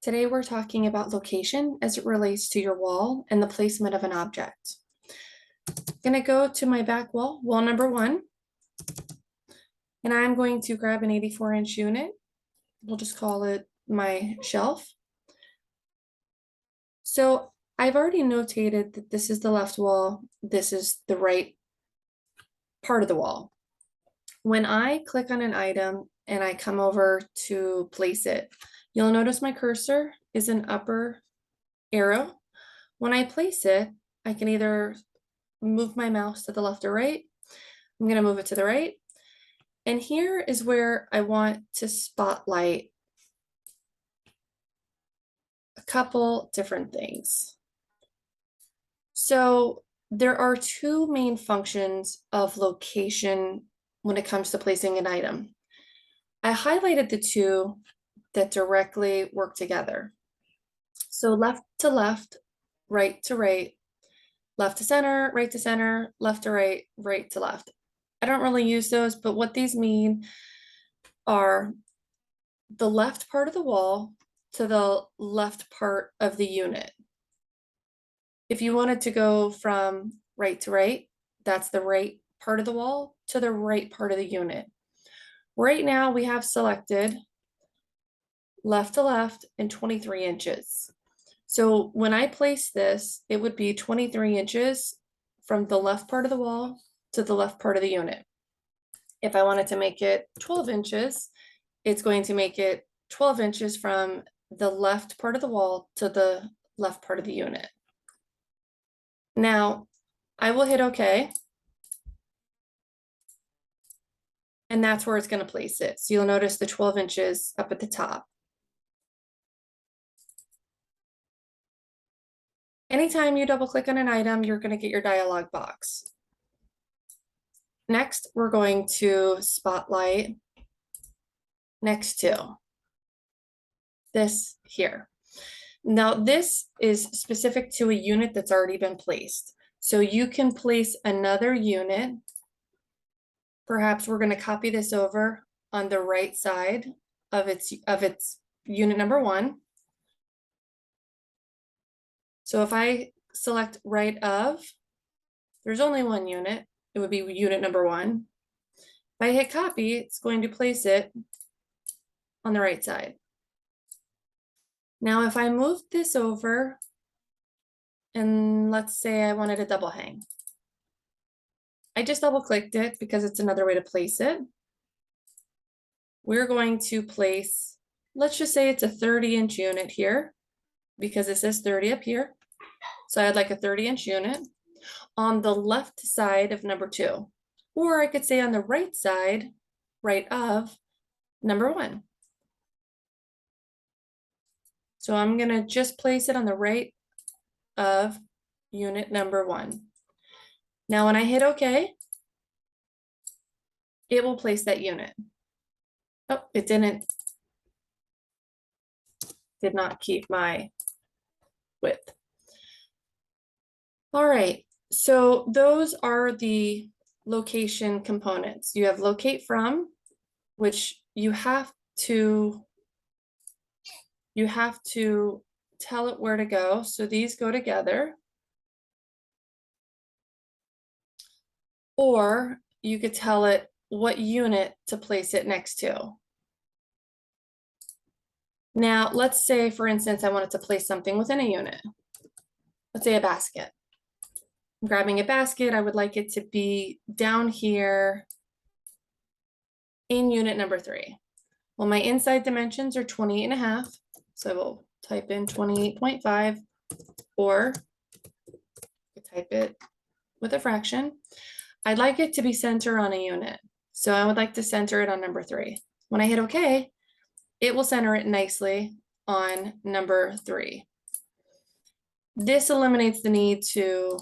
Today we're talking about location as it relates to your wall and the placement of an object. I'm going to go to my back wall, wall number 1, and I'm going to grab an 84-inch unit. We'll just call it my shelf. So I've already notated that this is the left wall, this is the right part of the wall. When I click on an item and I come over to place it, you'll notice my cursor is an upper arrow. When I place it, I can either move my mouse to the left or right. I'm going to move it to the right. And here is where I want to spotlight a couple different things. So there are two main functions of location when it comes to placing an item. I highlighted the two that directly work together. So left to left, right to right, left to center, left to right, right to left. I don't really use those, but what these mean are the left part of the wall to the left part of the unit. If you wanted to go from right to right, that's the right part of the wall to the right part of the unit. Right now we have selected left to left and 23 inches. So when I place this, it would be 23 inches from the left part of the wall to the left part of the unit. If I wanted to make it 12 inches, it's going to make it 12 inches from the left part of the wall to the left part of the unit. Now, I will hit OK. And that's where it's going to place it. So you'll notice the 12 inches up at the top. Anytime you double click on an item, you're going to get your dialog box. Next, we're going to spotlight next to this here. Now, this is specific to a unit that's already been placed. So you can place another unit. Perhaps we're going to copy this over on the right side of its unit number 1. So if I select right of, there's only one unit. It would be unit number 1. If I hit copy, it's going to place it on the right side. Now, if I move this over, and let's say I wanted a double hang, I just double clicked it because it's another way to place it. We're going to place, let's just say it's a 30-inch unit here because it says 30 up here. So I'd like a 30-inch unit on the left side of number 2, or I could say on the right side, right of number 1. So I'm going to just place it on the right of unit number 1. Now, when I hit OK, it will place that unit. Oh, it did not keep my width. All right, so those are the location components. You have locate from, which you have to tell it where to go. So these go together. Or you could tell it what unit to place it next to. Now, let's say, for instance, I wanted to place something within a unit. Let's say a basket. I'm grabbing a basket. I would like it to be down here in unit number 3. Well, my inside dimensions are 28.5. So I will type in 28.5, or type it with a fraction. I'd like it to be center on a unit. So I would like to center it on number 3. When I hit OK, it will center it nicely on number 3. This eliminates the need to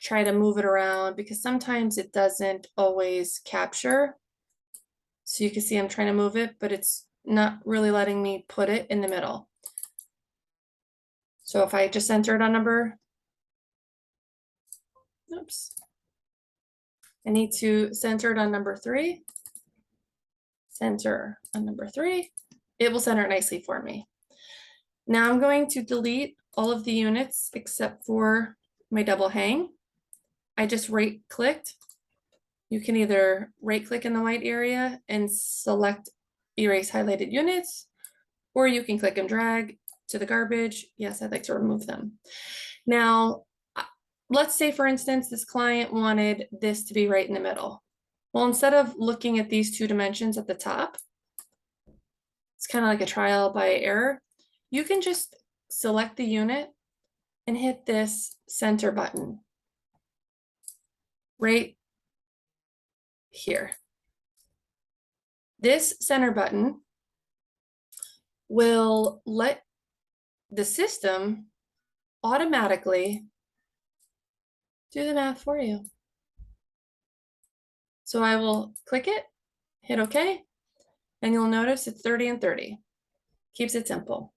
try to move it around because sometimes it doesn't always capture. So you can see I'm trying to move it, but it's not really letting me put it in the middle. So if I just center it on number, oops. I need to center it on number 3. Center on number 3. It will center it nicely for me. Now I'm going to delete all of the units except for my double hang. I just right clicked. You can either right click in the white area and select erase highlighted units, or you can click and drag to the garbage. Yes, I'd like to remove them. Now, let's say for instance, this client wanted this to be right in the middle. Well, instead of looking at these two dimensions at the top, it's kind of like a trial by error. You can just select the unit and hit this center button right here. This center button will let the system automatically do the math for you. So I will click it, hit OK, and you'll notice it's 30 and 30. Keeps it simple.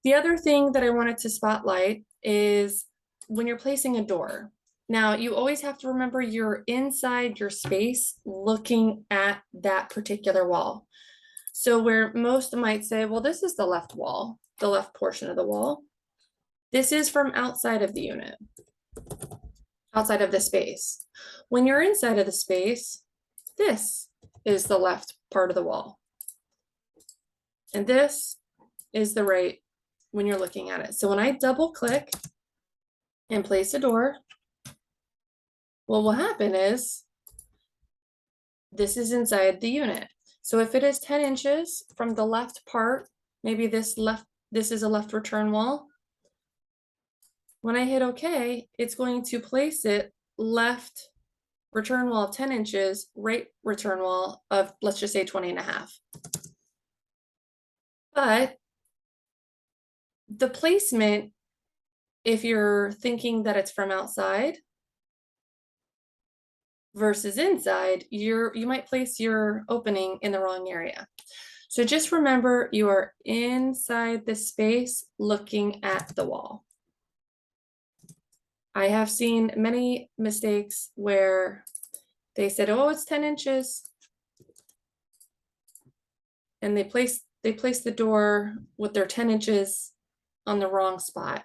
The other thing that I wanted to spotlight is when you're placing a door. Now, you always have to remember you're inside your space looking at that particular wall. So where most might say, well, this is the left wall, the left portion of the wall. This is from outside of the unit, outside of the space. When you're inside of the space, this is the left part of the wall. And this is the right when you're looking at it. So when I double click and place a door, what will happen is this is inside the unit. So if it is 10 inches from the left part, maybe this is a left return wall. When I hit OK, it's going to place it left return wall of 10 inches, right return wall of, let's just say 20 and a half. But the placement, if you're thinking that it's from outside versus inside, you might place your opening in the wrong area. So just remember you are inside the space looking at the wall. I have seen many mistakes where they said, oh, it's 10 inches. And they place the door with their 10 inches on the wrong spot.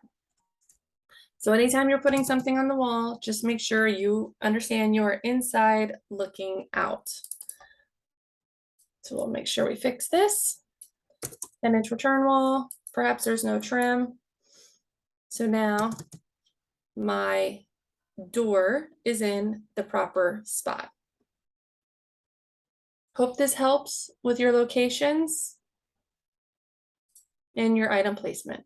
So anytime you're putting something on the wall, just make sure you understand you are inside looking out. So we'll make sure we fix this. 10-inch return wall, perhaps there's no trim. So now my door is in the proper spot. Hope this helps with your locations and your item placement.